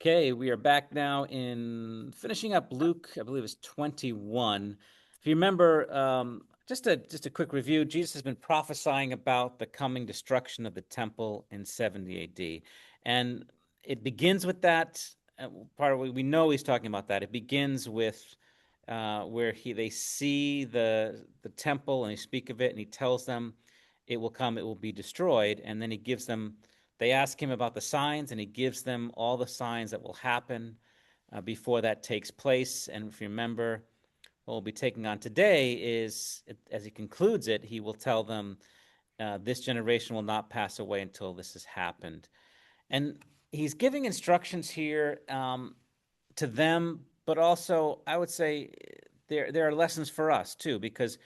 Okay, we are back now in finishing up Luke, I believe it's 21. If you remember, just a quick review, Jesus has been prophesying about the coming destruction of the temple in 70 AD. And it begins with that part of what we know he's talking about that. It begins with where they see the temple and he speak of it and he tells them it will come, it will be destroyed, and then he gives them they ask him about the signs, and he gives them all the signs that will happen before that takes place. And if you remember, what we'll be taking on today is, as he concludes it, he will tell them, this generation will not pass away until this has happened. And he's giving instructions here to them, but also, I would say, there are lessons for us, too, because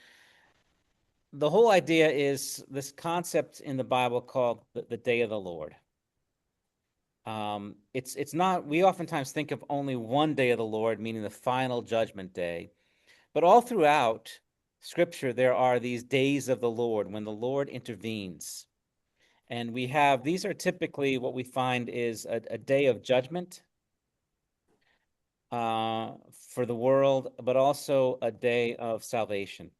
the whole idea is this concept in the Bible called the day of the Lord. It's not, we oftentimes think of only one day of the Lord, meaning the final judgment day. But all throughout Scripture, there are these days of the Lord when the Lord intervenes. And these are typically what we find is a day of judgment for the world, but also a day of salvation.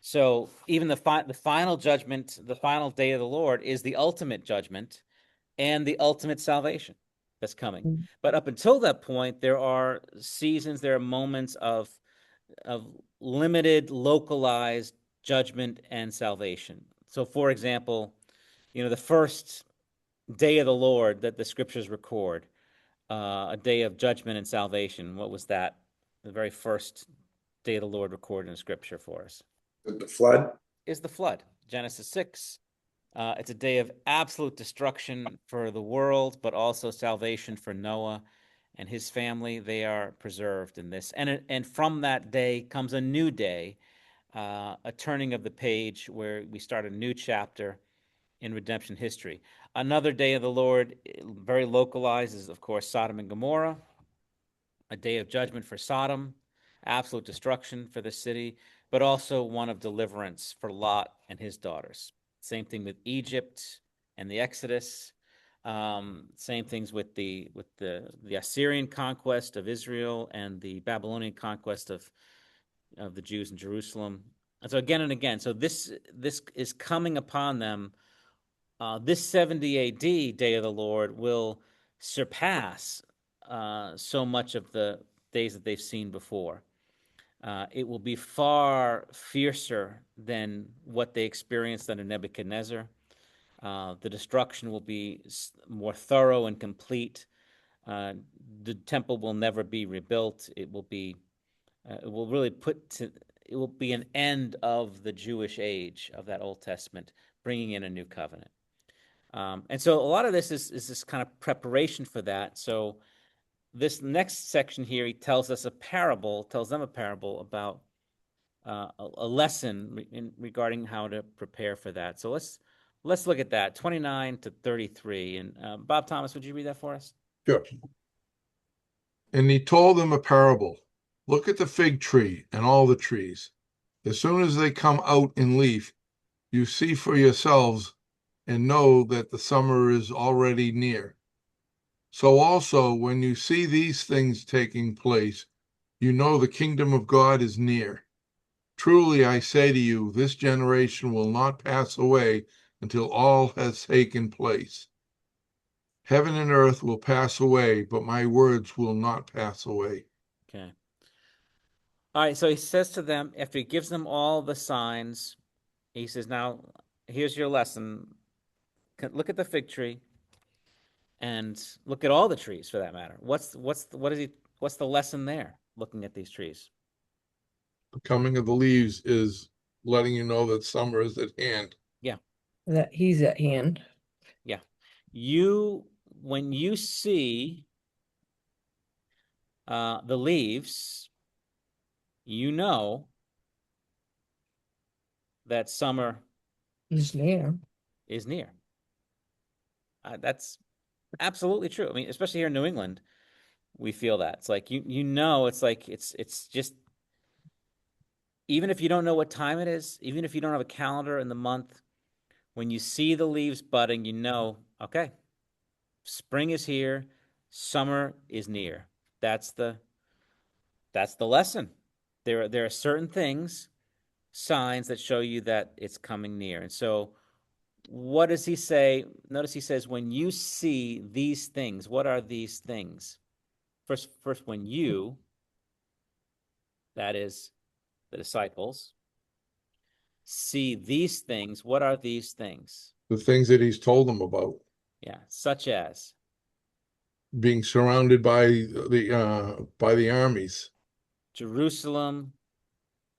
So even the final judgment, the final day of the Lord is the ultimate judgment and the ultimate salvation that's coming. But up until that point, there are seasons, there are moments of limited, localized judgment and salvation. So, for example, the first day of the Lord that the scriptures record, a day of judgment and salvation. What was that? The very first day of the Lord recorded in scripture for us. The flood? Is the flood. Genesis 6. It's a day of absolute destruction for the world, but also salvation for Noah and his family. They are preserved in this. And from that day comes a new day, a turning of the page where we start a new chapter in redemption history. Another day of the Lord, very localized, is, of course, Sodom and Gomorrah, a day of judgment for Sodom, absolute destruction for the city, but also one of deliverance for Lot and his daughters. Same thing with Egypt and the Exodus. Same things with the Assyrian conquest of Israel and the Babylonian conquest of the Jews in Jerusalem. And so again and again, so this is coming upon them. This 70 A.D. Day of the Lord will surpass so much of the days that they've seen before. It will be far fiercer than what they experienced under Nebuchadnezzar. The destruction will be more thorough and complete. The temple will never be rebuilt. It will be an end of the Jewish age of that Old Testament, bringing in a new covenant. And so a lot of this is this kind of preparation for that. So this next section here, he tells them a parable about a lesson regarding how to prepare for that. So let's look at that, 29 to 33. And Bob Thomas, would you read that for us? Sure. And he told them a parable. Look at the fig tree and all the trees. As soon as they come out in leaf, you see for yourselves and know that the summer is already near. So also, when you see these things taking place, you know the kingdom of God is near. Truly, I say to you, this generation will not pass away until all has taken place. Heaven and earth will pass away, but my words will not pass away. Okay. All right, so he says to them, after he gives them all the signs, he says, now, here's your lesson. Look at the fig tree and look at all the trees for that matter. What's the lesson there, looking at these trees? The coming of the leaves is letting you know that summer is at hand. Yeah. That he's at hand. Yeah. When you see the leaves, you know that summer He's near. is near. That's absolutely true. I mean, especially here in New England, we feel that. It's like it's like it's just, even if you don't know what time it is, even if you don't have a calendar in the month, when you see the leaves budding, you know, okay, Spring is here, summer is near. That's the lesson. There are certain things, signs that show you that it's coming near. And so what does he say? Notice he says, when you see these things, what are these things? First, when you, that is the disciples, see these things, what are these things? The things that he's told them about, Yeah, such as, being surrounded by the armies. Jerusalem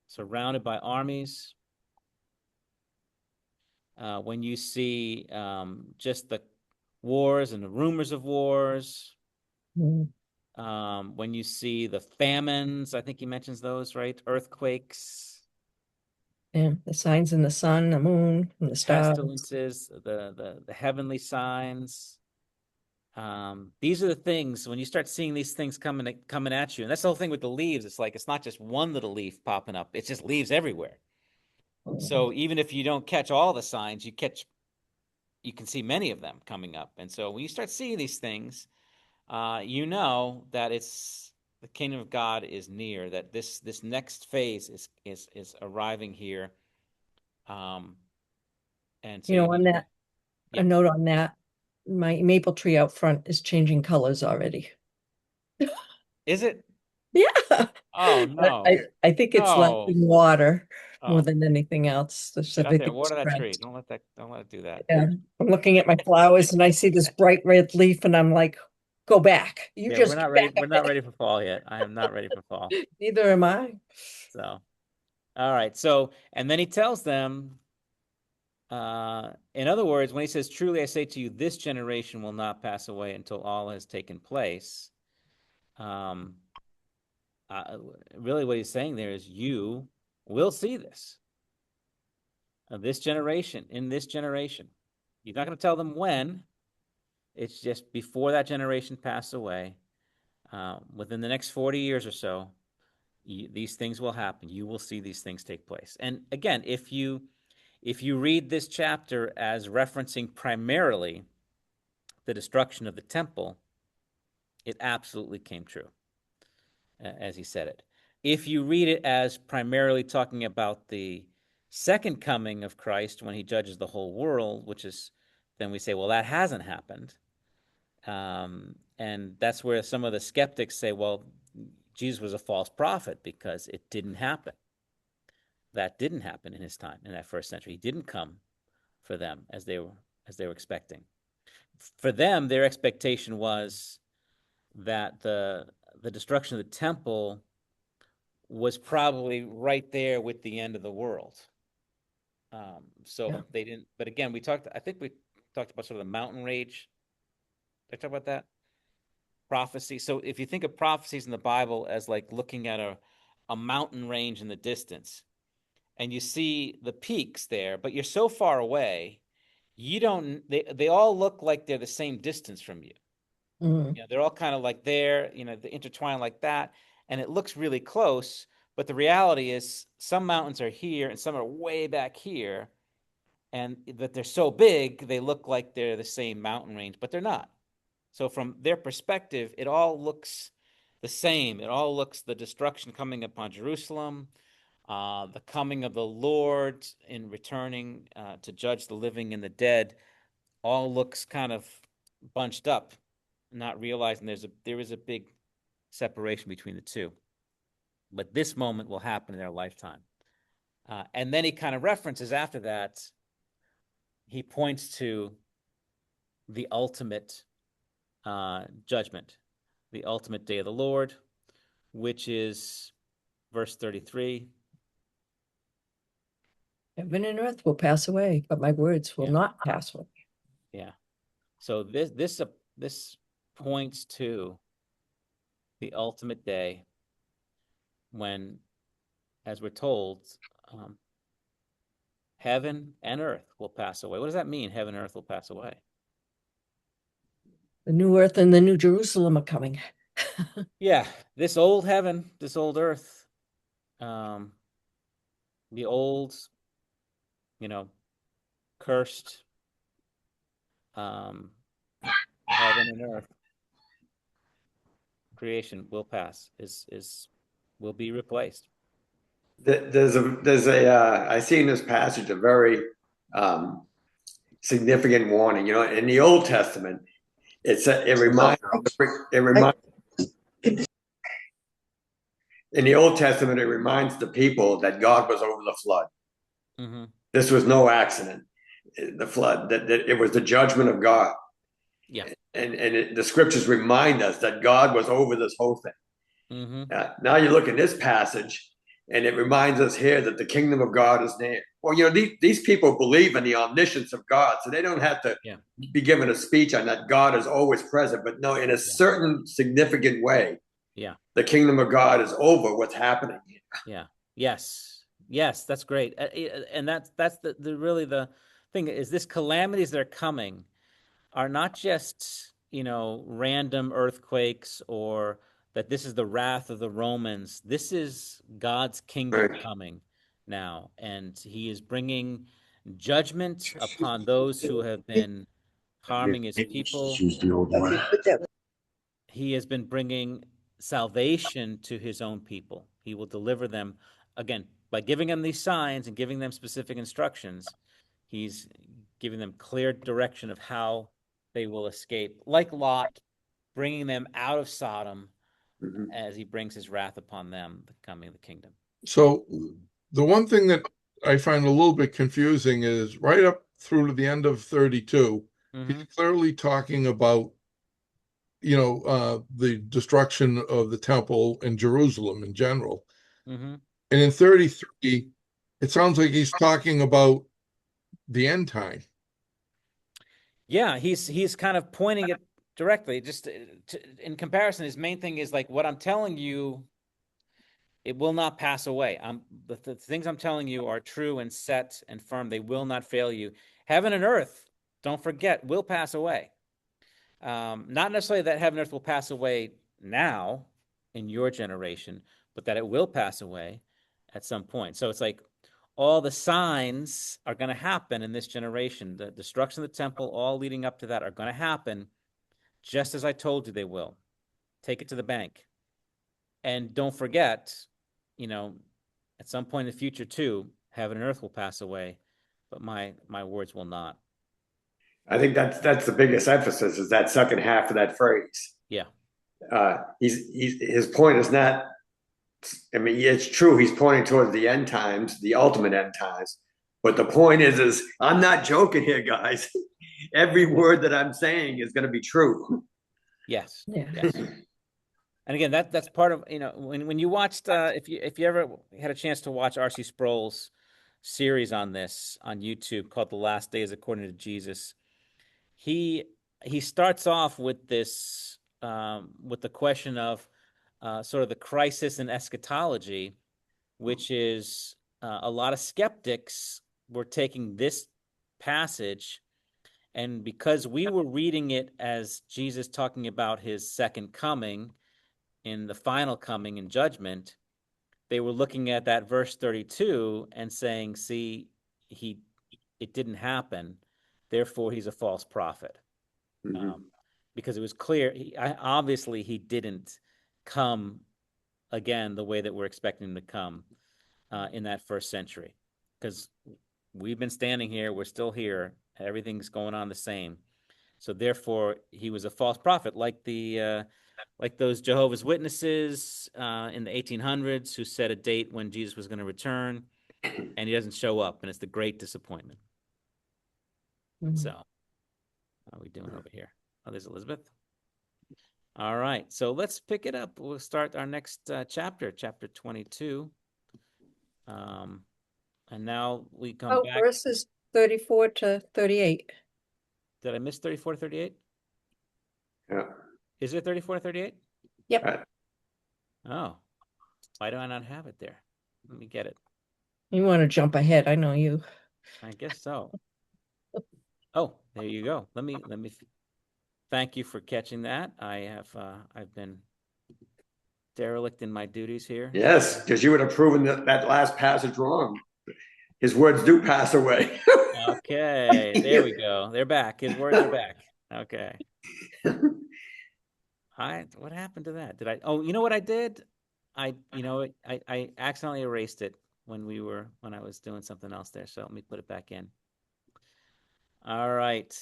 surrounded by armies. When you see just the wars and the rumors of wars, Mm. when you see the famines, I think he mentions those, right? Earthquakes, And the signs in the sun, the moon, and the stars. pestilences, the heavenly signs. These are the things when you start seeing these things coming at you, and that's the whole thing with the leaves. It's like it's not just one little leaf popping up; it's just leaves everywhere. So even if you don't catch all the signs, you can see many of them coming up. And so when you start seeing these things, you know that it's the kingdom of God is near. That this next phase is arriving here. And so You you know, on need to, that, a yeah. note on that, my maple tree out front is changing colors already. Is it? Yeah. Oh But no, I think it's no. lacking water more Oh, than anything else. get I out there, think water it's that tree. stressed. Don't let it do that. Yeah. I'm looking at my flowers and I see this bright red leaf and I'm like, go back. You Yeah, just get back we're up not there. ready for fall yet. I am not ready for fall. Neither am I. So, all right. So, and then he tells them, in other words, when he says, "Truly I say to you, this generation will not pass away until all has taken place." Um, uh, really, what he's saying there is, you will see this. This generation, in this generation, he's not going to tell them when. It's just before that generation passed away. Within the next 40 years or so, these things will happen. You will see these things take place. And again, if you read this chapter as referencing primarily the destruction of the temple, it absolutely came true, as he said it. If you read it as primarily talking about the second coming of Christ when he judges the whole world, which is, then we say, well, that hasn't happened. And that's where some of the skeptics say, well, Jesus was a false prophet because it didn't happen. That didn't happen in his time, in that first century. He didn't come for them as they were expecting. For them, their expectation was that the destruction of the temple was probably right there with the end of the world. So Yeah. they didn't. But again, I think we talked about sort of the mountain rage. Did I talk about that? Prophecy. So if you think of prophecies in the Bible as like looking at a mountain range in the distance, and you see the peaks there, but you're so far away, you don't. They all look like they're the same distance from you. Mm. You know, they're all kind of like there, they intertwine like that, and it looks really close. But the reality is, some mountains are here and some are way back here, and that they're so big they look like they're the same mountain range, but they're not. So from their perspective, it all looks the same. It all looks the destruction coming upon Jerusalem, the coming of the Lord in returning to judge the living and the dead. All looks kind of bunched up, not realizing there is a big separation between the two. But this moment will happen in their lifetime. And then he kind of references after that, he points to the ultimate judgment, the ultimate day of the Lord, which is verse 33. Heaven and earth will pass away, but my words will Yeah. not pass away. Yeah. So this points to the ultimate day when, as we're told, um, heaven and earth will pass away. What does that mean? Heaven and earth will pass away. The new earth and the new Jerusalem are coming. Yeah, this old heaven, this old earth, um, the old, cursed heaven and earth, creation will pass, will be replaced. I see in this passage a very significant warning. In the Old Testament, it reminds in the Old Testament it reminds the people that God was over the flood. Mm-hmm. This was no accident. The flood, that it was the judgment of God. Yeah. And the scriptures remind us that God was over this whole thing. Mm-hmm. Now you look at this passage, and it reminds us here that the kingdom of God is near. Well, these people believe in the omniscience of God, so they don't have to be given a speech on that God is always present. But no, in a certain significant way, the kingdom of God is over what's happening here. Yeah. Yes, that's great. And that's the really the thing is, this calamities that are coming are not just, random earthquakes, or that this is the wrath of the Romans. This is God's kingdom coming now, and he is bringing judgment upon those who have been harming his people. He has been bringing salvation to his own people. He will deliver them, again, by giving them these signs and giving them specific instructions. He's giving them clear direction of how they will escape, like Lot, bringing them out of Sodom as he brings his wrath upon them, the coming of the kingdom. So the one thing that I find a little bit confusing is right up through to the end of 32, he's clearly talking about, the destruction of the temple and Jerusalem in general. And in 33, it sounds like he's talking about the end time. Yeah, he's kind of pointing it directly. Just in comparison, his main thing is like, what I'm telling you, it will not pass away. The things I'm telling you are true and set and firm. They will not fail you. Heaven and earth, don't forget, will pass away. Not necessarily that heaven and earth will pass away now in your generation, but that it will pass away at some point. So it's like all the signs are going to happen in this generation. The destruction of the temple, all leading up to that, are going to happen just as I told you they will. Take it to the bank. And don't forget, at some point in the future too, heaven and earth will pass away, but my words will not. I think that's the biggest emphasis, is that second half of that phrase. Yeah. His point is not, it's true, he's pointing towards the end times, the ultimate end times. But the point is I'm not joking here, guys. Every word that I'm saying is going to be true. Yes. Yeah. Yes. And again, that's part of, when you watched, if you ever had a chance to watch R.C. Sproul's series on this on YouTube called The Last Days According to Jesus, he starts off with this, with the question of sort of the crisis in eschatology, which is a lot of skeptics were taking this passage, and because we were reading it as Jesus talking about his second coming, in the final coming in judgment, they were looking at that verse 32 and saying, see, it didn't happen, therefore he's a false prophet. Because it was clear, obviously he didn't come again the way that we're expecting him to come in that first century. Because we've been standing here, we're still here, everything's going on the same. So therefore he was a false prophet, like those Jehovah's Witnesses in the 1800s who set a date when Jesus was going to return, and he doesn't show up, and it's the great disappointment. So, how are we doing over here? Oh, there's Elizabeth. All right, so let's pick it up. We'll start our next chapter 22. And now we come back. Verses 34 to 38. Did I miss 34 to 38? Yeah. Is it 34 to 38? Yep. Oh, why do I not have it there? Let me get it. You want to jump ahead? I know you. I guess so. Oh, there you go. Let me. Thank you for catching that. I've been derelict in my duties here. Yes, because you would have proven that last passage wrong. His words do pass away. Okay, there we go. They're back. His words are back. Okay. What happened to that? Did I? Oh, you know what I did? I accidentally erased it when I was doing something else there. So let me put it back in. All right.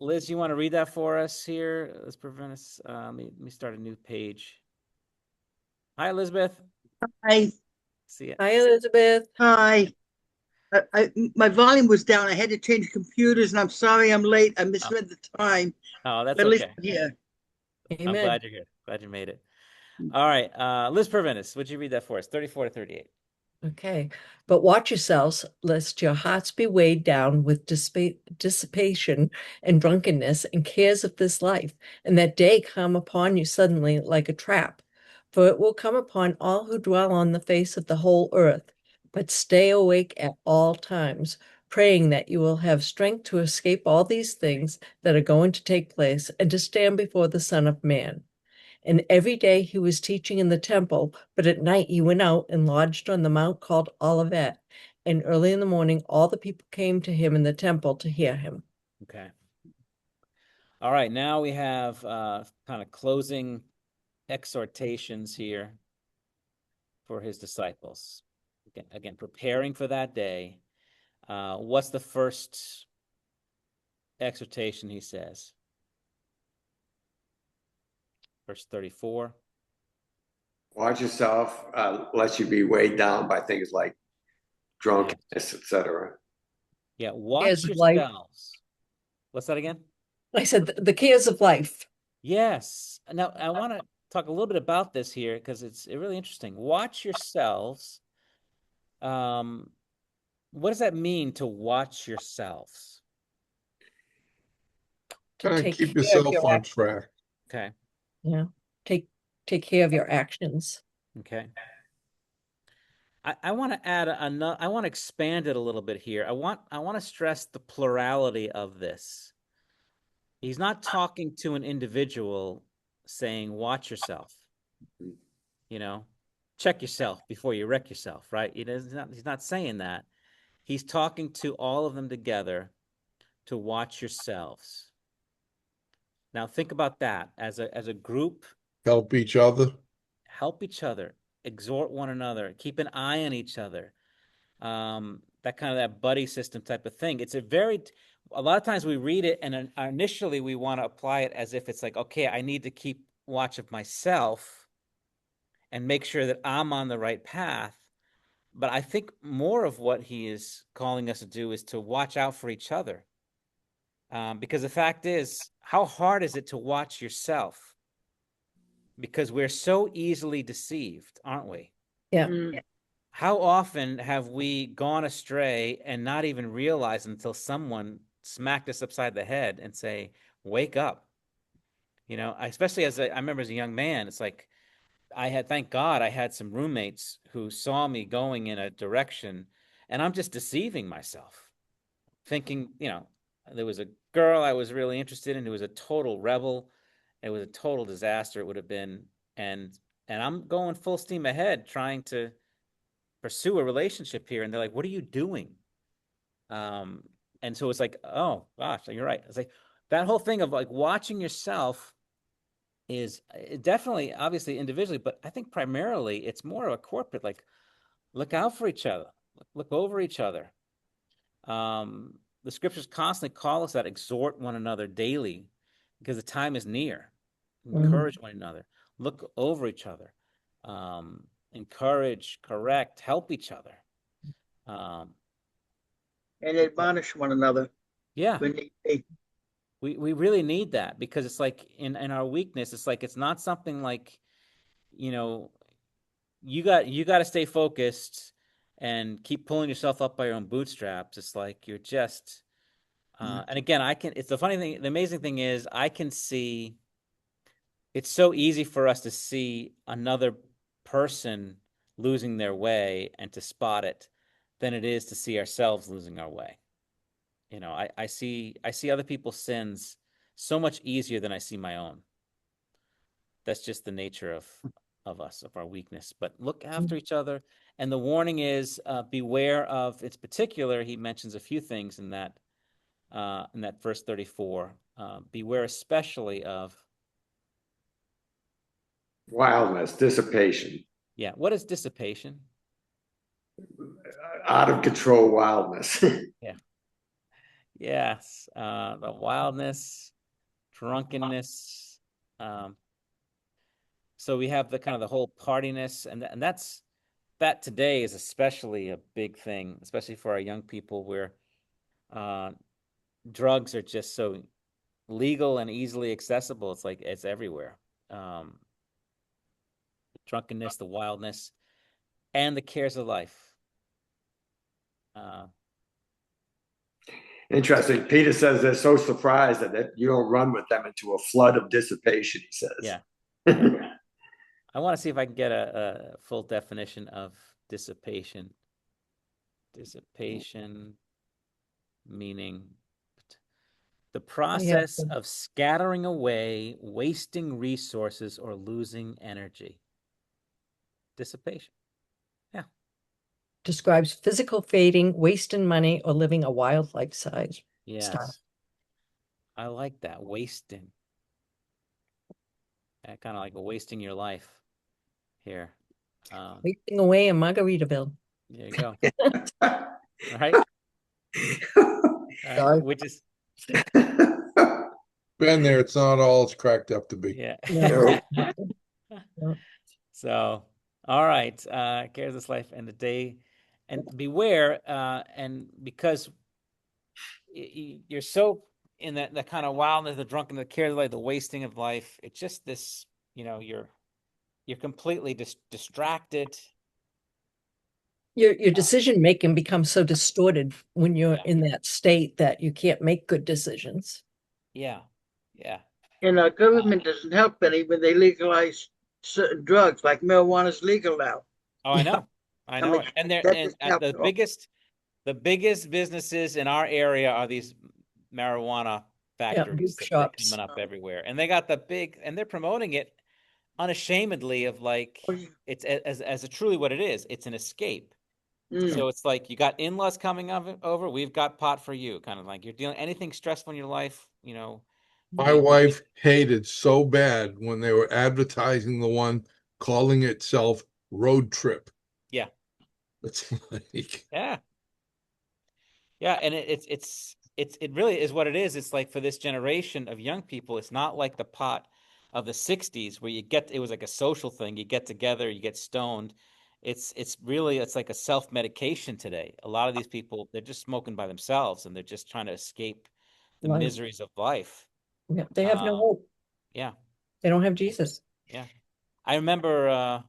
Liz, you want to read that for us here? Let's prevent us. Let me start a new page. Hi, Elizabeth. Hi. See ya. Hi, Elizabeth. Hi. My volume was down. I had to change computers, and I'm sorry I'm late. I misread the time. Oh, that's But at least okay. I'm here. I'm Amen. glad you're here. Glad you made it. All right. Liz Perventis, would you read that for us? 34 to 38. Okay. But watch yourselves, lest your hearts be weighed down with dissipation and drunkenness and cares of this life, and that day come upon you suddenly like a trap. For it will come upon all who dwell on the face of the whole earth. But stay awake at all times, praying that you will have strength to escape all these things that are going to take place and to stand before the Son of Man. And every day he was teaching in the temple, but at night he went out and lodged on the mount called Olivet. And early in the morning, all the people came to him in the temple to hear him. Okay. All right. Now we have kind of closing exhortations here for his disciples. Again, preparing for that day. What's the first exhortation he says? Verse 34. Watch yourself, lest you be weighed down by things like drunkenness, etc. Yeah, watch Cares of life. yourselves. What's that again? I said the cares of life. Yes. Now I want to talk a little bit about this here because it's really interesting. Watch yourselves. What does that mean to watch yourselves? To Kind of take keep care of yourself your on track. Okay. yeah, take care of your actions. Okay. I want to add another. I want to expand it a little bit here. I want to stress the plurality of this. He's not talking to an individual saying, watch yourself, you know, check yourself before you wreck yourself, right? He's not saying that. He's talking to all of them together to watch yourselves. Now think about that as a group, Help each other. help each other, exhort one another, keep an eye on each other. That kind of that buddy system type of thing. A lot of times we read it and initially we want to apply it as if it's like, okay, I need to keep watch of myself and make sure that I'm on the right path. But I think more of what he is calling us to do is to watch out for each other. Because the fact is, how hard is it to watch yourself? Because we're so easily deceived, aren't we? Yeah. Mm. How often have we gone astray and not even realized until someone smacked us upside the head and say, wake up? You know, especially I remember as a young man, it's like thank God I had some roommates who saw me going in a direction and I'm just deceiving myself, thinking, there was a girl I was really interested in who was a total rebel. It was a total disaster. It would have been, and I'm going full steam ahead trying to pursue a relationship here, and they're like, what are you doing? And so it's like, oh gosh, you're right. It's like that whole thing of like watching yourself is definitely obviously individually, but I think primarily it's more of a corporate, like look out for each other, look over each other. The scriptures constantly call us that, exhort one another daily because the time is near. Encourage one another, look over each other, encourage, correct, help each other. And admonish one another Yeah, when they we really need that because it's like in our weakness, it's like it's not something like, you know, you got to stay focused and keep pulling yourself up by your own bootstraps. It's like you're just and again, it's the funny thing, the amazing thing is I can see it's so easy for us to see another person losing their way and to spot it than it is to see ourselves losing our way. You know, I see other people's sins so much easier than I see my own. That's just the nature of us, of our weakness. But look after each other. And the warning is beware of. It's particular. He mentions a few things in that verse 34. Beware especially of Wildness, dissipation, Yeah. What is dissipation? out of control wildness. Yeah. Yes. The wildness, drunkenness. So we have the kind of the whole partiness, and that today is especially a big thing, especially for our young people, where uh, drugs are just so legal and easily accessible. It's like it's everywhere. Um, the drunkenness, the wildness, and the cares of life. Uh, Interesting. Peter says they're so surprised that you don't run with them into a flood of dissipation, he says. yeah. I want to see if I can get a full definition of dissipation. Dissipation meaning the process of scattering away, wasting resources, or losing energy. Dissipation. Yeah. Describes physical fading, wasting money, or living a wild lifestyle. Yes. I like that. Wasting. Kind of like wasting your life here. Wasting away in Margaritaville. There you go. All right. Sorry. Which is Been there. It's not all it's cracked up to be. yeah. No. So, all right. Cares this life and the day, and beware. And because you're so in that kind of wildness, the drunkenness, the cares of life, the wasting of life. It's just this. You're completely distracted. Your decision making becomes so distorted when you're in that state that you can't make good decisions. Yeah. Yeah. And our government doesn't help any when they legalize certain drugs, like marijuana's legal now. Oh, I know. I know. mean, And that doesn't help the at all. biggest businesses in our area are these marijuana factories that are shops. coming up everywhere. And they got and they're promoting it unashamedly of like, Oh, yeah. it's as a truly what it is. It's an escape. Mm. So it's like you got in-laws coming over, we've got pot for you, kind of like you're dealing anything stressful in your life, My wife hated so bad when they were advertising the one calling itself Road Trip. Yeah. It's like, Yeah. Yeah, and it really is what it is. It's like for this generation of young people, it's not like the pot of the 60s where it was like a social thing. You get together, you get stoned. It's like a self-medication today. A lot of these people, they're just smoking by themselves and they're just trying to escape the Life. miseries of life. Yeah, they have no hope. Yeah. They don't have Jesus. Yeah. I remember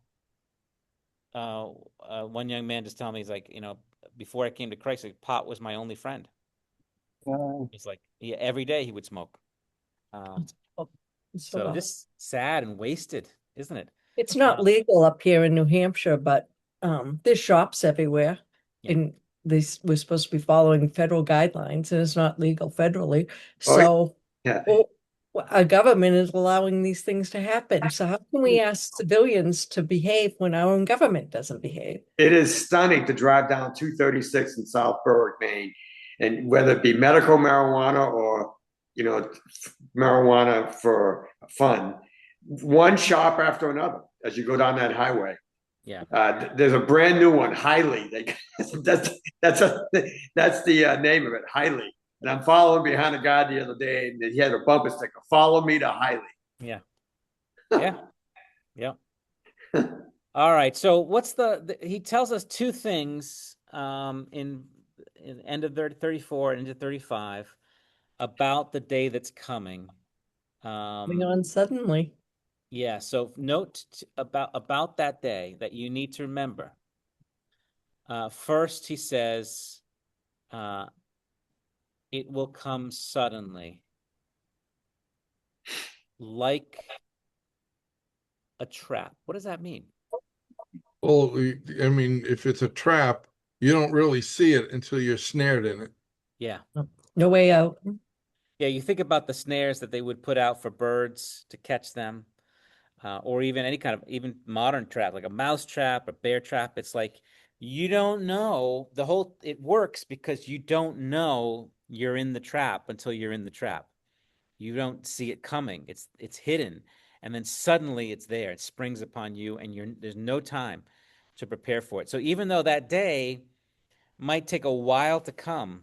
one young man just telling me, he's like, before I came to Christ, like, pot was my only friend. He's like, every day he would smoke. So just sad and wasted, isn't it? It's not legal up here in New Hampshire, but there's shops everywhere. Yeah. And we're supposed to be following federal guidelines, and it's not legal federally. So our government is allowing these things to happen. So how can we ask civilians to behave when our own government doesn't behave? It is stunning to drive down 236 in South Berwick, Maine, and whether it be medical marijuana or marijuana for fun, one shop after another as you go down that highway. Yeah. There's a brand new one, Hiley. That's the name of it, Hiley. And I'm following behind a guy the other day, and he had a bumper sticker, "Follow me to Hiley." Yeah. Yeah. Yeah. All right. So he tells us two things in end of 34 and into 35 about the day that's coming. Coming on suddenly. Yeah. So note about that day that you need to remember. First, he says, it will come suddenly, like a trap. What does that mean? well, I mean, if it's a trap, you don't really see it until you're snared in it. Yeah. No way out. Yeah, you think about the snares that they would put out for birds to catch them, or even any kind of even modern trap, like a mouse trap, a bear trap. It's like you don't know it works because you don't know you're in the trap until you're in the trap. You don't see it coming. It's hidden. and then suddenly it's there. It springs upon you, and there's no time to prepare for it. So even though that day might take a while to come,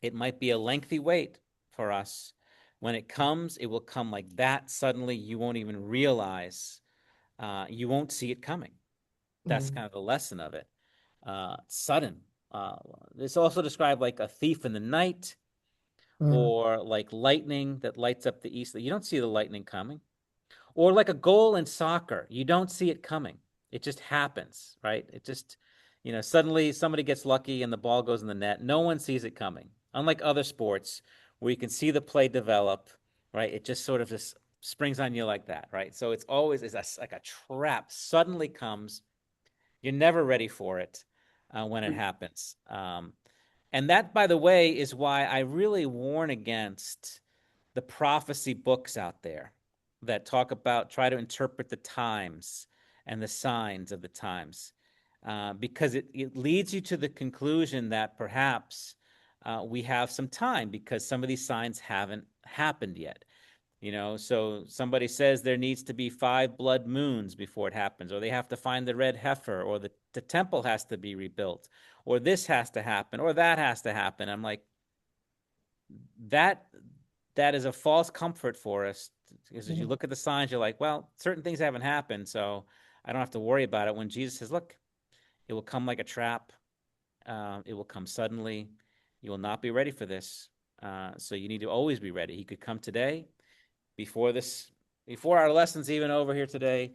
it might be a lengthy wait for us. When it comes, it will come like that. Suddenly, you won't even realize, you won't see it coming. That's kind of the lesson of it. Sudden. It's also described like a thief in the night, or like lightning that lights up the east. You don't see the lightning coming. Or like a goal in soccer. You don't see it coming. It just happens, right? It just, suddenly somebody gets lucky and the ball goes in the net. No one sees it coming. Unlike other sports where you can see the play develop, right? It just sort of just springs on you like that, right? So it's always like a trap. Suddenly comes. You're never ready for it when it happens. And that, by the way, is why I really warn against the prophecy books out there that try to interpret the times and the signs of the times, because it leads you to the conclusion that perhaps we have some time because some of these signs haven't happened yet. So somebody says there needs to be 5 blood moons before it happens, or they have to find the red heifer, or the temple has to be rebuilt, or this has to happen, or that has to happen. I'm like, that is a false comfort for us, because as you look at the signs, you're like, well, certain things haven't happened, so I don't have to worry about it. When Jesus says, look, it will come like a trap. It will come suddenly. You will not be ready for this. So you need to always be ready. He could come today. Before our lesson's even over here today,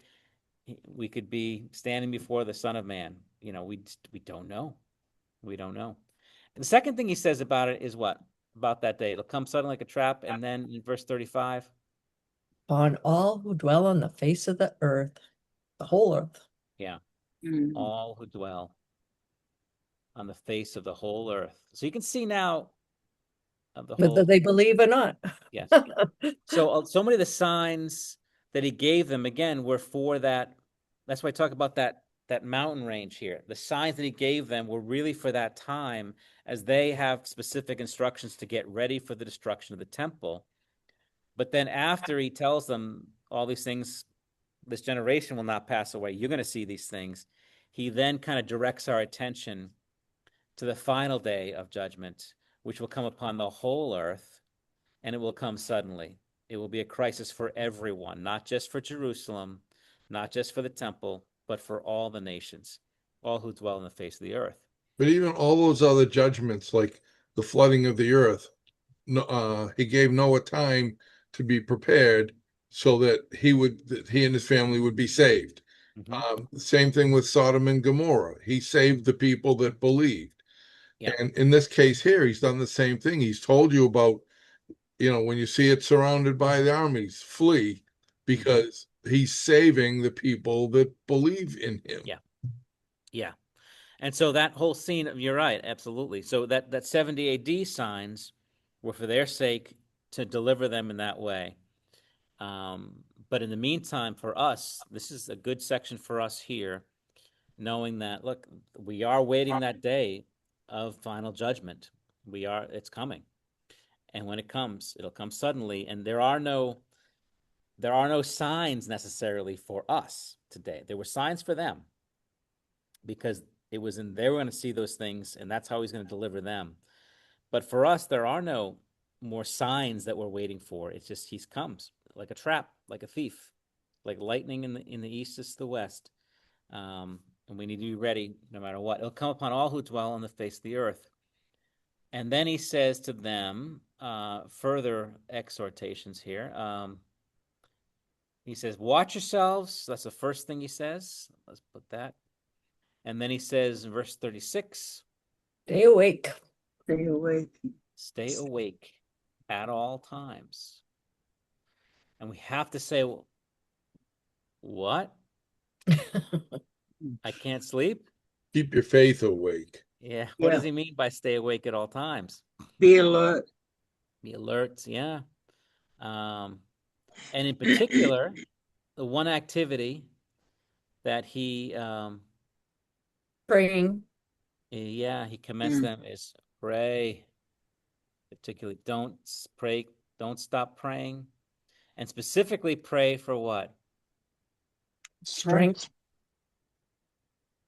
we could be standing before the Son of Man. We don't know. We don't know. And the second thing he says about it is what? About that day. It'll come suddenly like a trap. And then in verse 35, on all who dwell on the face of the earth, the whole earth. yeah, all who dwell on the face of the whole earth. So you can see now of the Whether whole. they believe or not. Yes. So many of the signs that he gave them, again, were for that. That's why I talk about that mountain range here. The signs that he gave them were really for that time, as they have specific instructions to get ready for the destruction of the temple. But then after he tells them all these things, this generation will not pass away, you're going to see these things, he then kind of directs our attention to the final day of judgment, which will come upon the whole earth, and it will come suddenly. It will be a crisis for everyone, not just for Jerusalem, not just for the temple, but for all the nations, all who dwell on the face of the earth. But even all those other judgments, like the flooding of the earth, he gave Noah time to be prepared so that he and his family would be saved. Same thing with Sodom and Gomorrah. He saved the people that believed. Yeah. And in this case here, he's done the same thing. He's told you about, when you see it surrounded by the armies, flee, because he's saving the people that believe in him. Yeah. Yeah. And so that whole scene, you're right, absolutely. So that 70 AD signs were for their sake, to deliver them in that way. But in the meantime, for us, this is a good section for us here, knowing that, look, we are waiting that day of final judgment. It's coming. And when it comes, it'll come suddenly. And there are no signs necessarily for us today. There were signs for them, because they were going to see those things, and that's how he's going to deliver them. But for us, there are no more signs that we're waiting for. It's just he comes like a trap, like a thief, like lightning in the east is the west. And we need to be ready no matter what. It'll come upon all who dwell on the face of the earth. And then he says to them, further exhortations here. He says, watch yourselves. That's the first thing he says. Let's put that. And then he says in verse 36, Stay awake. Stay awake. Stay awake at all times. And we have to say, well, what? I can't sleep? Keep your faith awake. Yeah. What does he mean by stay awake at all times? Be alert. Be alert, yeah. And in particular, the one activity that he Praying. he commenced them is pray. Particularly, don't stop praying. and specifically pray for what? Strength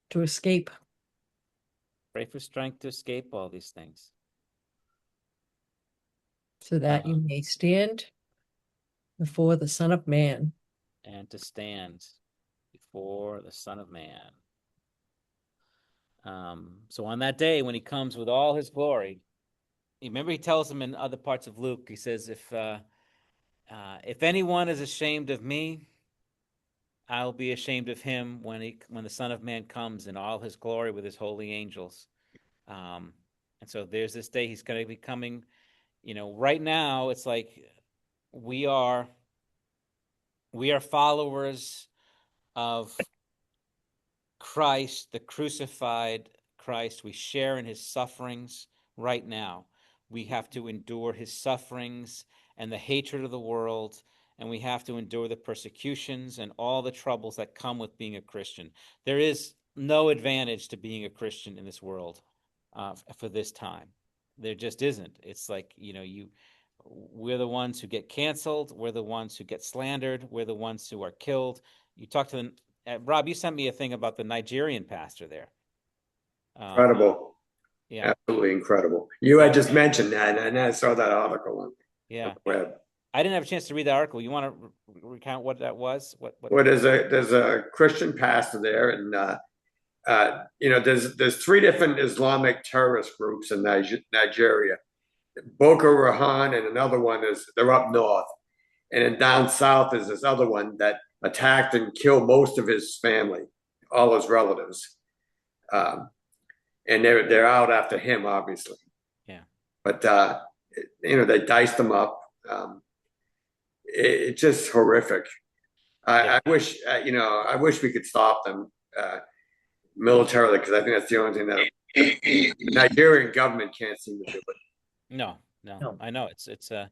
to escape. Pray for strength to escape all these things. So that you may stand before the Son of Man. And to stand before the Son of Man. So on that day, when he comes with all his glory, remember he tells them in other parts of Luke, he says, if anyone is ashamed of me, I'll be ashamed of him when the Son of Man comes in all his glory with his holy angels. And so there's this day he's going to be coming. Right now it's like we are followers of Christ, the crucified Christ. We share in his sufferings right now. We have to endure his sufferings and the hatred of the world, and we have to endure the persecutions and all the troubles that come with being a Christian. There is no advantage to being a Christian in this world for this time. There just isn't. It's like, we're the ones who get canceled. We're the ones who get slandered. We're the ones who are killed. You talk to Rob, you sent me a thing about the Nigerian pastor there. Incredible. Yeah. Absolutely incredible. You had just mentioned that, and I saw that article on the web. I didn't have a chance to read that article. You want to recount what that was? What? Well, there's a Christian pastor there, and there's 3 different Islamic terrorist groups in Nigeria. Boko Haram, and another one they're up north, and then down south is this other one that attacked and killed most of his family, all his relatives, and they're out after him, obviously. Yeah. But they diced him up. It's just horrific. I wish we could stop them militarily, because I think that's the only thing that the Nigerian government can't seem to do it. No. I know it's I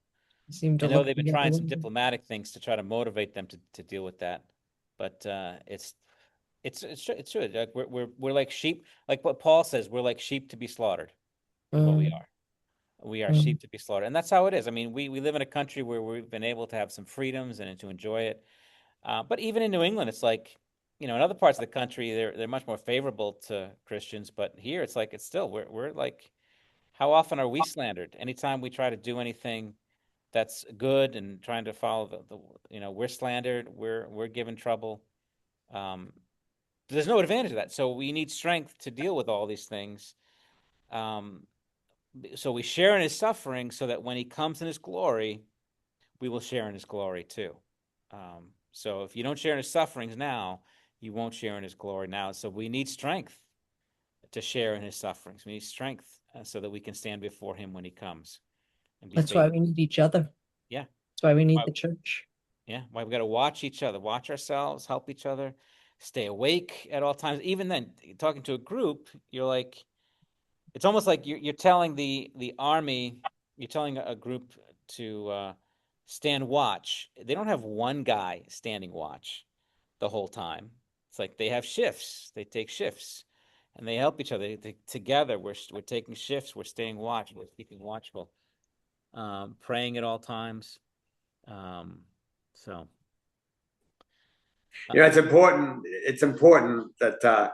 I know they've been trying some diplomatic things to try to motivate them to deal with that, but it's true. Like we're like sheep, like what Paul says. We're like sheep to be slaughtered. What we are. We are sheep to be slaughtered, and that's how it is. I mean, we live in a country where we've been able to have some freedoms and to enjoy it. But even in New England, it's like, in other parts of the country, they're much more favorable to Christians. But here, it's like it's still we're like, how often are we slandered? Anytime we try to do anything that's good and trying to follow we're slandered. We're given trouble. There's no advantage of that. So we need strength to deal with all these things. So we share in his suffering, so that when he comes in his glory, we will share in his glory too. So if you don't share in his sufferings now, you won't share in his glory now. So we need strength to share in his sufferings. We need strength so that we can stand before him when he comes. That's why we need each other. Yeah. That's why we need the church. Yeah. Why we got to watch each other, watch ourselves, help each other, stay awake at all times. Even then, talking to a group, you're like, it's almost like you're telling the army, you're telling a group to stand watch. They don't have one guy standing watch the whole time. It's like they have shifts. They take shifts, and they help each other. Together, we're taking shifts. We're staying watch. We're keeping watchful, praying at all times. So, it's important. It's important that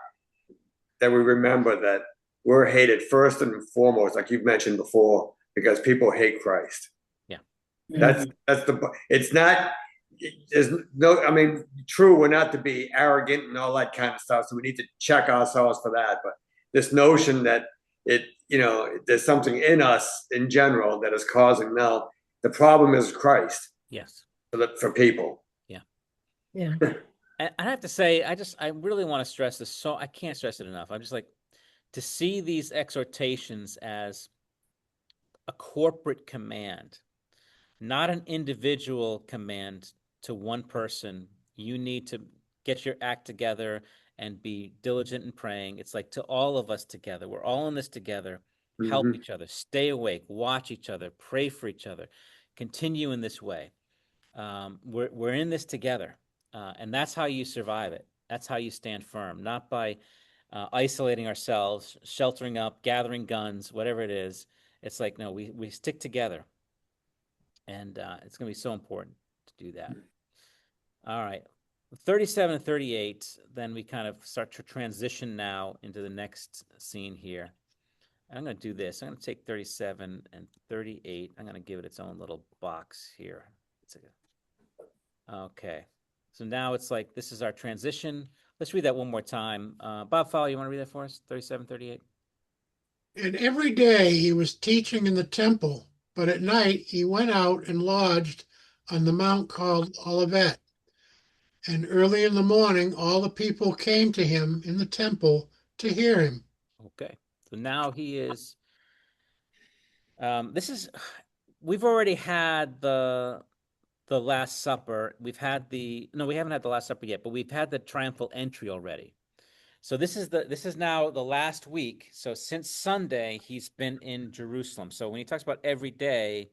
we remember that we're hated first and foremost, like you've mentioned before, because people hate Christ. Yeah. That's it's not, there's no, I mean, true, we're not to be arrogant and all that kind of stuff. So we need to check ourselves for that. But this notion that there's something in us in general that is causing, no, the problem is Christ. Yes. For people. Yeah. Yeah. And I have to say, I really want to stress this. So I can't stress it enough. I'm just like, to see these exhortations as a corporate command, not an individual command to one person. You need to get your act together and be diligent in praying. It's like to all of us together. We're all in this together. Help each other, stay awake, watch each other, pray for each other, continue in this way. We're in this together, and that's how you survive it. That's how you stand firm, not by isolating ourselves, sheltering up, gathering guns, whatever it is. It's like, no, we stick together, and it's going to be so important. to do that. All right. 37 and 38, then we kind of start to transition now into the next scene here. And I'm going to do this. I'm going to take 37 and 38. I'm going to give it its own little box here. Okay. So now it's like this is our transition. Let's read that one more time. Bob Fowler, you want to read that for us? 37, 38? And every day he was teaching in the temple, but at night he went out and lodged on the mount called Olivet. And early in the morning, all the people came to him in the temple to hear him. Okay. So now he is, we've already had the Last Supper. We haven't had the Last Supper yet, but we've had the triumphal entry already. So this is now the last week. So since Sunday, he's been in Jerusalem. So when he talks about every day,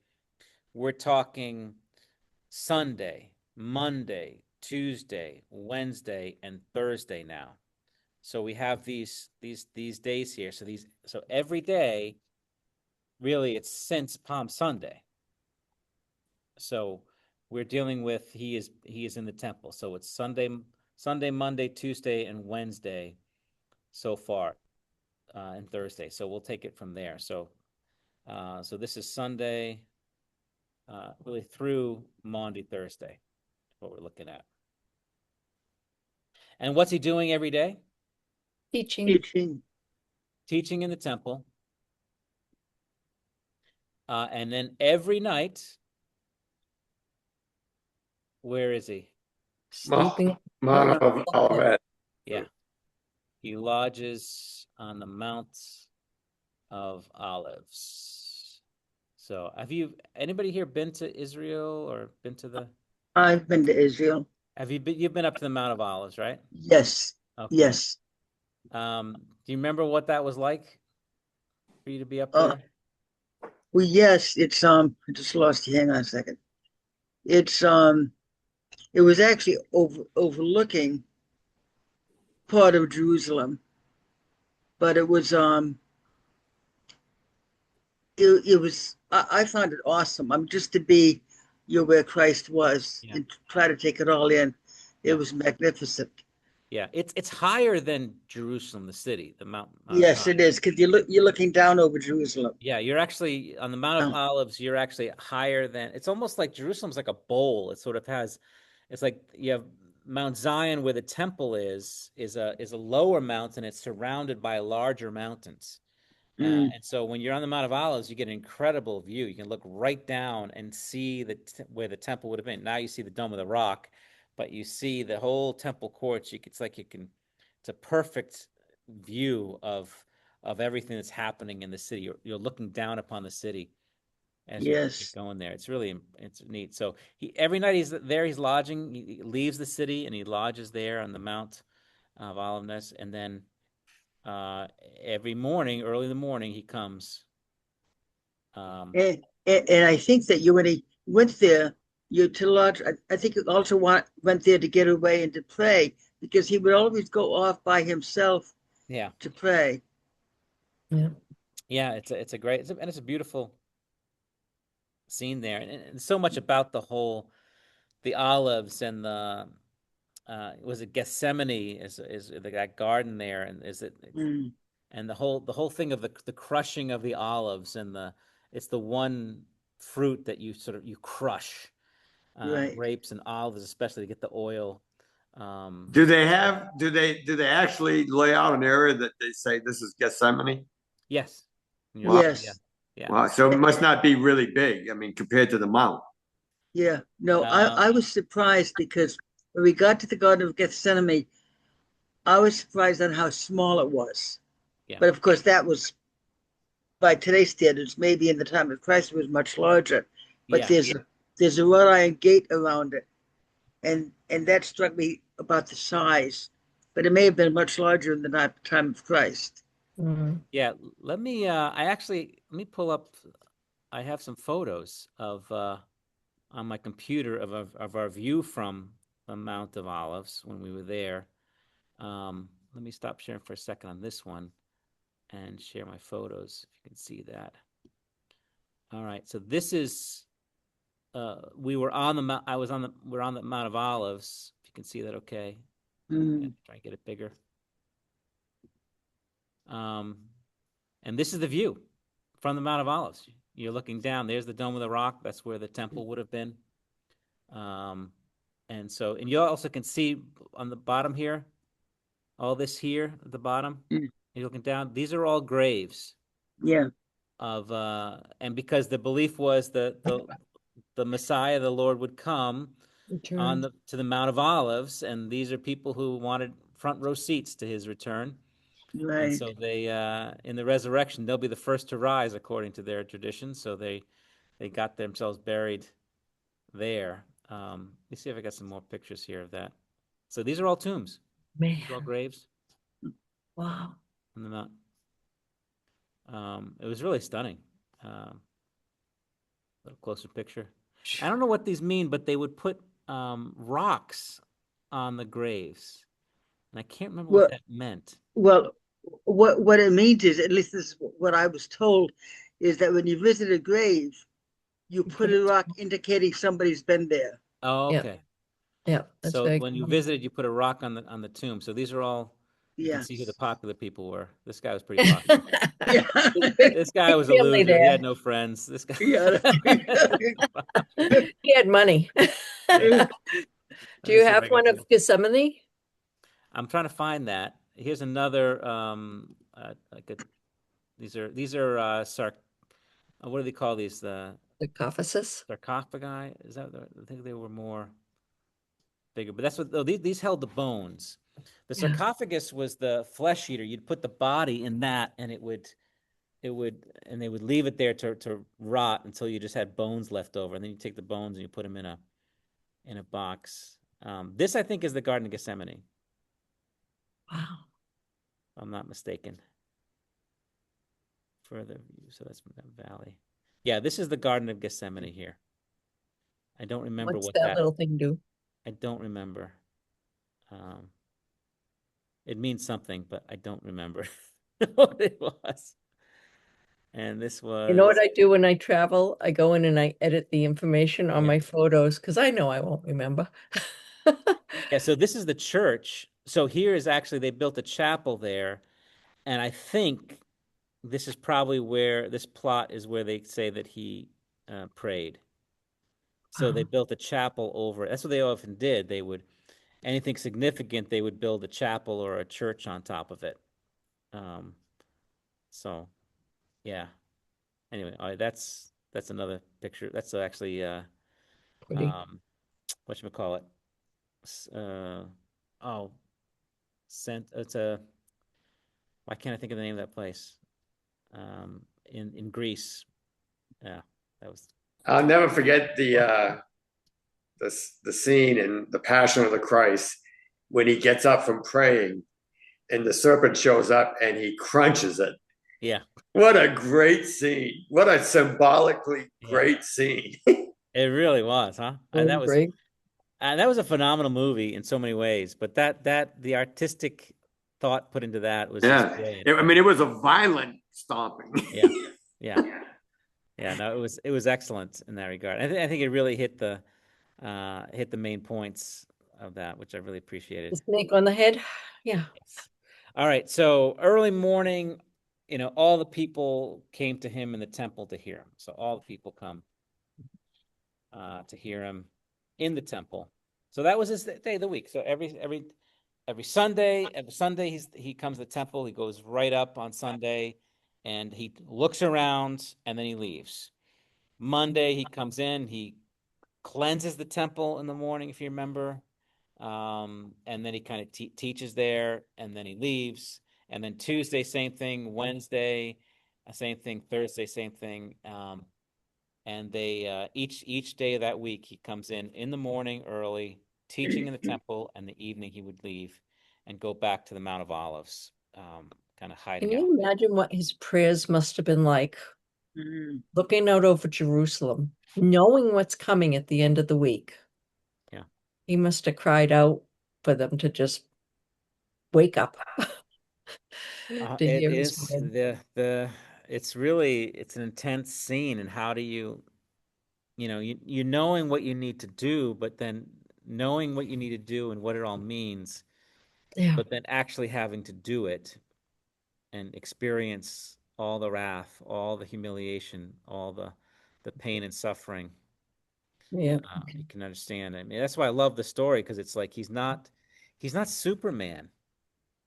we're talking Sunday, Monday, Tuesday, Wednesday, and Thursday now. So we have these days here. So every day, really, it's since Palm Sunday. So we're dealing with he is in the temple. So it's Sunday, Monday, Tuesday, and Wednesday so far, and Thursday. So we'll take it from there. So this is Sunday, really through Maundy, Thursday, what we're looking at. And what's he doing every day? Teaching. Teaching in the temple. And then every night, where is he? Sleeping. Mount of Olivet. Yeah. He lodges on the Mount of Olives. So anybody here been to Israel or been to the? I've been to Israel. You've been up to the Mount of Olives, right? Yes. Okay. Yes. Do you remember what that was like for you to be up there? Well, yes, it's I just lost you. Hang on a second. It's it was actually overlooking part of Jerusalem, but it was it was I found it awesome. Just to be where Christ was and try to take it all in. It was magnificent. Yeah, it's higher than Jerusalem, the city, the mountain. Yes, it is, because you're looking down over Jerusalem. Yeah, you're actually on the Mount of Olives. You're actually higher than. It's almost like Jerusalem's like a bowl. It sort of has. It's like you have Mount Zion, where the temple is a lower mountain. It's surrounded by larger mountains. And so when you're on the Mount of Olives, you get an incredible view. You can look right down and see where the temple would have been. Now you see the Dome of the Rock, but you see the whole temple courts. It's a perfect view of everything that's happening in the city. You're looking down upon the city as you're going there. It's neat. So every night he's there, he's lodging. He leaves the city and he lodges there on the Mount of Olives, and then every morning, early in the morning, he comes. And I think that when he went there, to lodge. I think he also went there to get away and to pray, because he would always go off by himself. Yeah. To pray. Yeah. Yeah, it's a beautiful scene there, and so much about the olives and the was it Gethsemane is that garden there, and and the whole thing of the crushing of the olives, and it's the one fruit that you crush, grapes and olives especially, to get the oil. Do they actually lay out an area that they say this is Gethsemane? Yes. Wow. Yes. Yeah. Wow. So it must not be really big. I mean, compared to the mount. Yeah. No, I was surprised, because when we got to the Garden of Gethsemane, I was surprised on how small it was. Yeah. But of course, that was, by today's standards, maybe in the time of Christ, it was much larger. But there's a wrought iron gate around it, and that struck me about the size. But it may have been much larger in the time of Christ. Mm-hmm. Yeah. Let me pull up. I have some photos of on my computer of our view from the Mount of Olives when we were there. Let me stop sharing for a second on this one and share my photos, if you can see that. All right, so this is we were on the mount. We're on the Mount of Olives. If you can see that, okay. Mm. Try and get it bigger. And this is the view from the Mount of Olives. You're looking down. There's the Dome of the Rock. That's where the temple would have been. And you also can see on the bottom here, all this here at the bottom. Mm. You're looking down. These are all graves. Yeah. And because the belief was that the Messiah, the Lord, would come Return. to the Mount of Olives, and these are people who wanted front row seats to his return. And Right. so they, in the resurrection, they'll be the first to rise according to their tradition. So they got themselves buried there. Let me see if I got some more pictures here of that. So these are all tombs. Man, These are all graves wow. on the mount. It was really stunning. A little closer picture. I don't know what these mean, but they would put rocks on the graves, and I can't remember Well, what that meant. well, what it means is, at least this is what I was told, is that when you visit a grave, you put a rock indicating somebody's been there. Oh, Yeah. okay. Yeah, that's So very when you common. visited, you put a rock on the tomb. So these are all. You can Yeah. see who the popular people were. This guy was pretty popular. Yeah. This guy was a Family loser. He there. had no friends. This guy. Yeah. He had money. Do you have one of Gethsemane? I'm trying to find that. Here's another. These are what do they call these? The Sarcophagus? sarcophagi. Is that? I think they were more bigger, but that's what. Oh, these held the bones. The Yeah. sarcophagus was the flesh eater. You'd put the body in that, and and they would leave it there to rot until you just had bones left over, and then you take the bones and you put them in a box. This, I think, is the Garden of Gethsemane, Wow. if I'm not mistaken. Further view, so that's from that valley. Yeah, this is the Garden of Gethsemane here. I don't remember What's what that little thing do? I don't remember. It means something, but I don't remember what it was. And this was. You know what I do when I travel? I go in and I edit the information on Yeah. my photos because I know I won't remember. Yeah, so this is the church. So here is actually, they built a chapel there. And I think this is probably where this plot is where they say that he prayed. So they Wow. built a chapel over it. That's what they often did. They would, anything significant, they would build a chapel or a church on top of it. So, yeah. Anyway, all right, that's another picture. That's actually Pretty. whatchamacallit? Oh, it's a. Why can't I think of the name of that place? In Greece. Yeah, that was. I'll never forget the scene in The Passion of the Christ when he gets up from praying and the serpent shows up and he crunches it. Yeah. What a great scene. What a symbolically great scene. It really was, huh? That was great. that was a phenomenal movie in so many ways, but that the artistic thought put into that was just brilliant. I mean, it was a violent stomping. Yeah. No, it was excellent in that regard. I think it really hit the main points of that, which I really appreciated. The snake on the head. Yeah. Yes. All right. So early morning, all the people came to him in the temple to hear him. So all the people come to hear him in the temple. So that was his day of the week. So every Sunday, he comes to the temple. He goes right up on Sunday, and he looks around, and then he leaves. Monday, he comes in. He cleanses the temple in the morning, if you remember, and then he kind of teaches there, and then he leaves. And then Tuesday, same thing. Wednesday, same thing. Thursday, same thing. And they each day of that week, he comes in the morning early, teaching in the temple, and the evening he would leave and go back to the Mount of Olives, kind of hiding out. Can you imagine what his prayers must have been like? Looking out over Jerusalem, knowing what's coming at the end of the week. Yeah. He must have cried out for them to just wake up. It is it's an intense scene, and how do you you knowing what you need to do, but then knowing what you need to do and what it all means, but then actually having to do it and experience all the wrath, all the humiliation, all the pain and suffering. Yeah. You can understand. I mean, that's why I love the story, because it's like he's not Superman,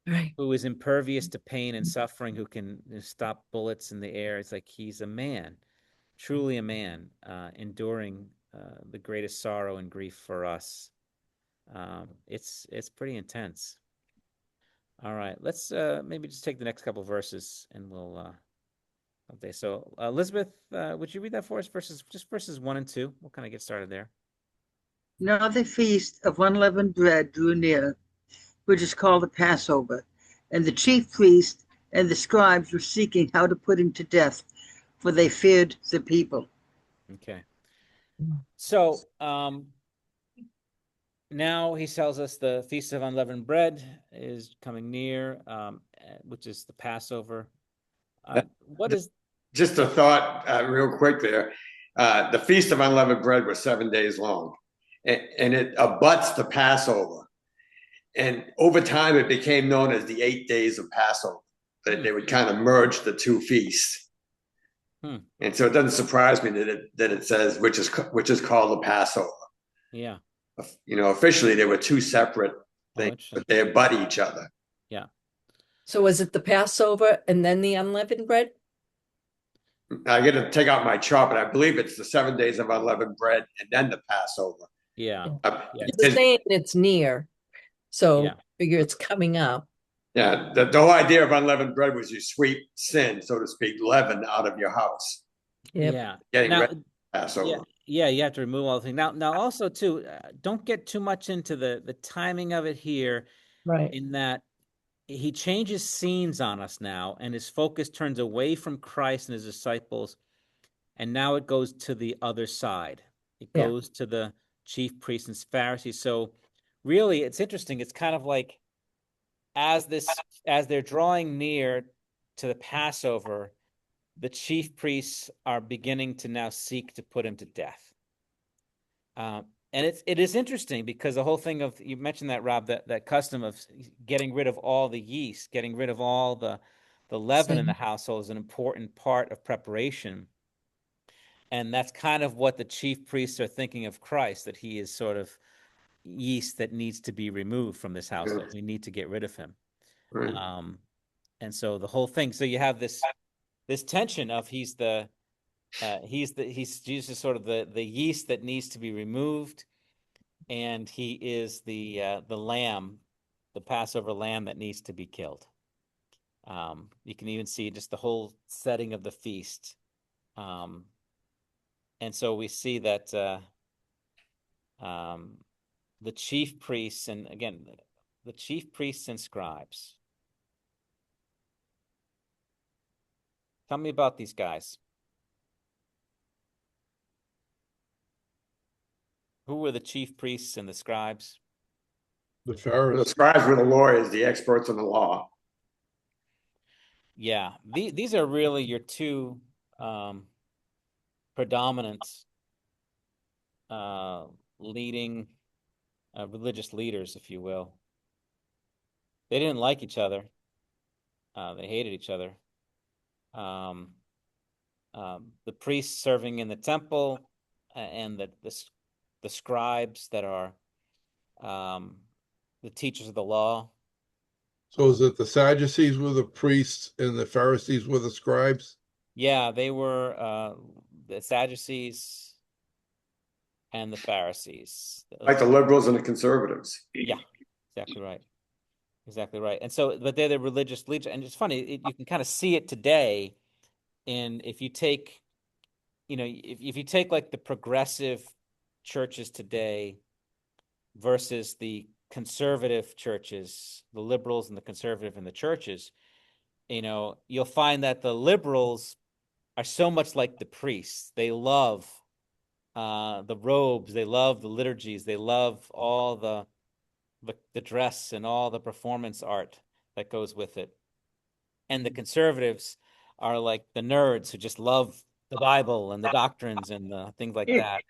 Right. who is impervious to pain and suffering, who can stop bullets in the air. It's like he's a man, truly a man, enduring the greatest sorrow and grief for us. It's pretty intense. All right, let's maybe just take the next couple verses and we'll okay. So Elizabeth, would you read that for us? Verses 1 and 2. We'll kind of get started there. Now the feast of unleavened bread drew near, which is called the Passover, and the chief priest and the scribes were seeking how to put him to death, for they feared the people. Okay. So now he tells us the Feast of Unleavened Bread is coming near, which is the Passover. What is... Just a thought real quick there. The Feast of Unleavened Bread was 7 days long, and it abuts the Passover. And over time, it became known as the 8 days of Passover. That they would kind of merge the two feasts. And so it doesn't surprise me that it says which is called the Passover. Yeah. Officially they were two separate things, but they abut each other. Yeah. So was it the Passover and then the unleavened bread? I got to take out my chart, but I believe it's the 7 days of unleavened bread and then the Passover. Yeah. It's saying it's near, so figure it's coming up. Yeah, the whole idea of unleavened bread was you sweep sin, so to speak, leaven out of your house. Yep. Yeah. Getting ready for Passover. Yeah, you have to remove all the things. Now also too, don't get too much into the timing of it here. Right. In that he changes scenes on us now, and his focus turns away from Christ and his disciples, and now it goes to the other side. It goes to the chief priests and Pharisees. So really, it's interesting. It's kind of like as they're drawing near to the Passover, the chief priests are beginning to now seek to put him to death. And it is interesting because the whole thing of, you mentioned that, Rob, that custom of getting rid of all the yeast, getting rid of all the leaven in the household is an important part of preparation. And that's kind of what the chief priests are thinking of Christ, that he is sort of yeast that needs to be removed from this household. We need to get rid of him. Right. And so the whole thing, so you have this tension of he's Jesus is sort of the yeast that needs to be removed, and he is the lamb, the Passover lamb that needs to be killed. You can even see just the whole setting of the feast. And so we see that the chief priests, and again, the chief priests and scribes. Tell me about these guys. Who were the chief priests and the scribes? The Pharisees. The scribes were the lawyers, the experts in the law. Yeah, these are really your two predominant leading religious leaders, if you will. They didn't like each other. They hated each other. The priests serving in the temple, and the scribes that are the teachers of the law. So is it the Sadducees were the priests and the Pharisees were the scribes? Yeah, they were the Sadducees and the Pharisees. Like the liberals and the conservatives. Yeah, exactly right. Exactly right. And so, but they're the religious leaders. And it's funny, you can kind of see it today. And if you take, if you take like the progressive churches today versus the conservative churches, the liberals and the conservative and the churches, you'll find that the liberals are so much like the priests. They love the robes, they love the liturgies, they love all the dress and all the performance art that goes with it. And the conservatives are like the nerds who just love the Bible and the doctrines and things like that.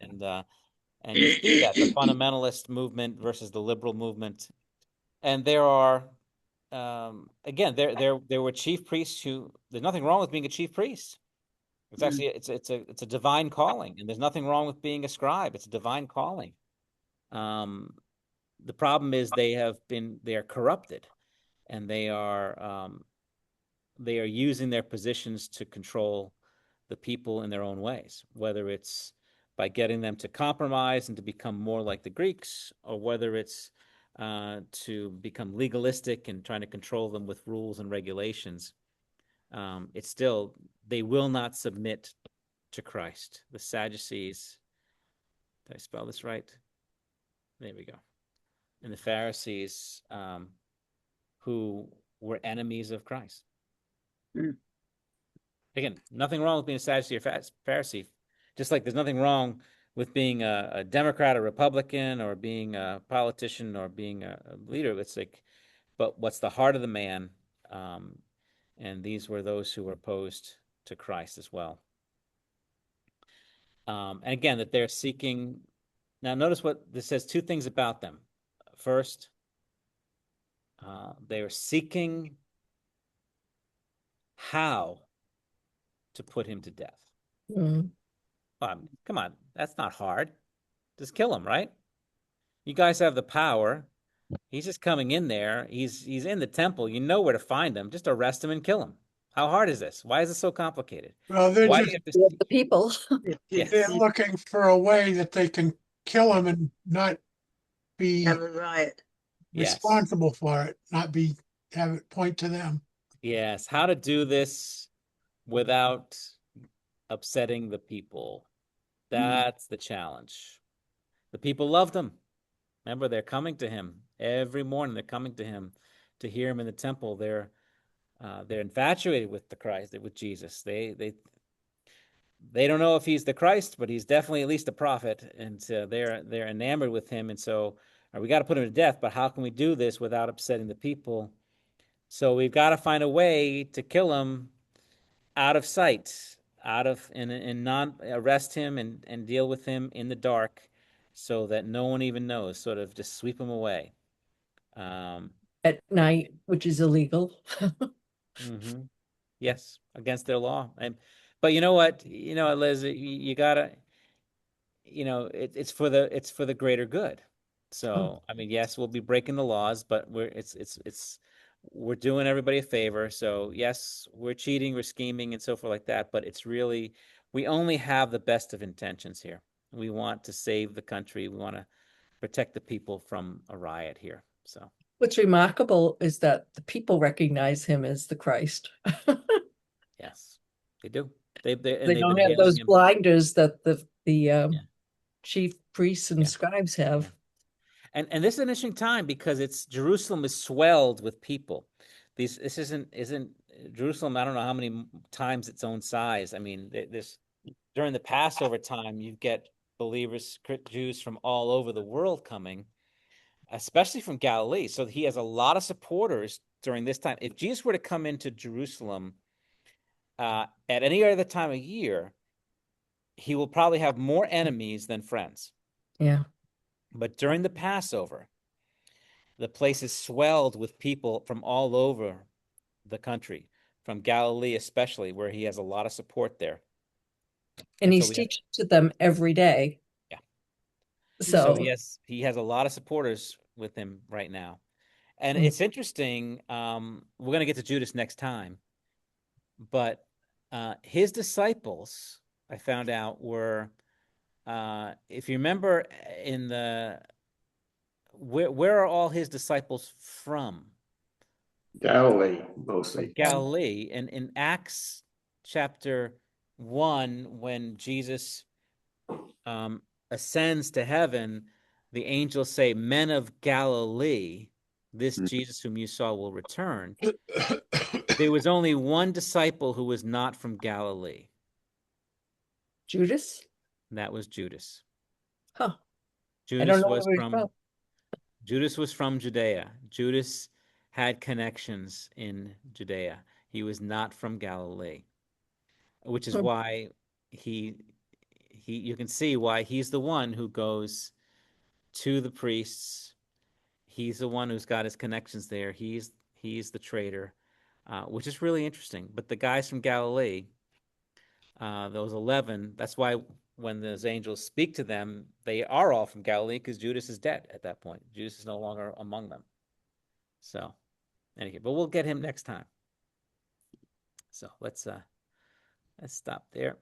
And you see that the fundamentalist movement versus the liberal movement. And there are, again, there were chief priests who, there's nothing wrong with being a chief priest. It's actually, it's a divine calling, and there's nothing wrong with being a scribe. It's a divine calling. The problem is they are corrupted, and they are using their positions to control the people in their own ways, whether it's by getting them to compromise and to become more like the Greeks, or whether it's to become legalistic and trying to control them with rules and regulations. It's still, they will not submit to Christ. The Sadducees, did I spell this right? There we go. And the Pharisees, who were enemies of Christ. Again, nothing wrong with being a Sadducee or Pharisee, just like there's nothing wrong with being a Democrat or Republican or being a politician or being a leader. It's like, but what's the heart of the man? And these were those who were opposed to Christ as well. And again, that they're seeking. Now, notice what this says, two things about them. First, they are seeking how to put him to death. Come on, that's not hard. Just kill him, right? You guys have the power. He's just coming in there. He's in the temple. You know where to find him. Just arrest him and kill him. How hard is this? Why is it so complicated? Well, they're Why just The people. they're looking for a way that they can kill him and not be Have a riot. responsible for it, not be have it point to them. Yes, how to do this without upsetting the people. That's the challenge. The people loved him. Remember, they're coming to him every morning. They're coming to him to hear him in the temple. They're infatuated with the Christ, with Jesus. They don't know if he's the Christ, but he's definitely at least a prophet, and they're enamored with him. And so we got to put him to death. But how can we do this without upsetting the people? So we've got to find a way to kill him out of sight, and not arrest him and deal with him in the dark, so that no one even knows. Sort of just sweep him away. At night, which is illegal. Yes, against their law. But you know what? Liz, you gotta. It's for the greater good. So I mean, yes, we'll be breaking the laws, but we're doing everybody a favor. So yes, we're cheating, we're scheming, and so forth like that. But it's really, we only have the best of intentions here. We want to save the country. We want to protect the people from a riot here. So what's remarkable is that the people recognize him as the Christ. Yes, they do. They don't have those blinders that the chief priests and scribes have. Yeah. And this is an interesting time because Jerusalem is swelled with people. This isn't Jerusalem. I don't know how many times its own size. I mean, during the Passover time, you get believers, Jews from all over the world coming, especially from Galilee. So he has a lot of supporters during this time. If Jesus were to come into Jerusalem at any other time of year, he will probably have more enemies than friends. Yeah. But during the Passover, the place is swelled with people from all over the country, from Galilee especially, where he has a lot of support there. And he's teaching to them every day. Yeah. So he has a lot of supporters with him right now. And it's interesting. We're going to get to Judas next time. But his disciples, I found out, were... if you remember where are all his disciples from? Galilee, mostly. Galilee. And in Acts chapter 1, when Jesus ascends to heaven, the angels say, "Men of Galilee, this Jesus whom you saw will return." There was only one disciple who was not from Galilee. Judas? That was Judas. Huh. Judas was from Judea. Judas had connections in Judea. He was not from Galilee, which is why you can see why he's the one who goes to the priests. He's the one who's got his connections there. He's the traitor, which is really interesting. But the guys from Galilee, those 11, that's why when those angels speak to them, they are all from Galilee because Judas is dead at that point. Judas is no longer among them. So, anyway, but we'll get him next time. So let's stop there.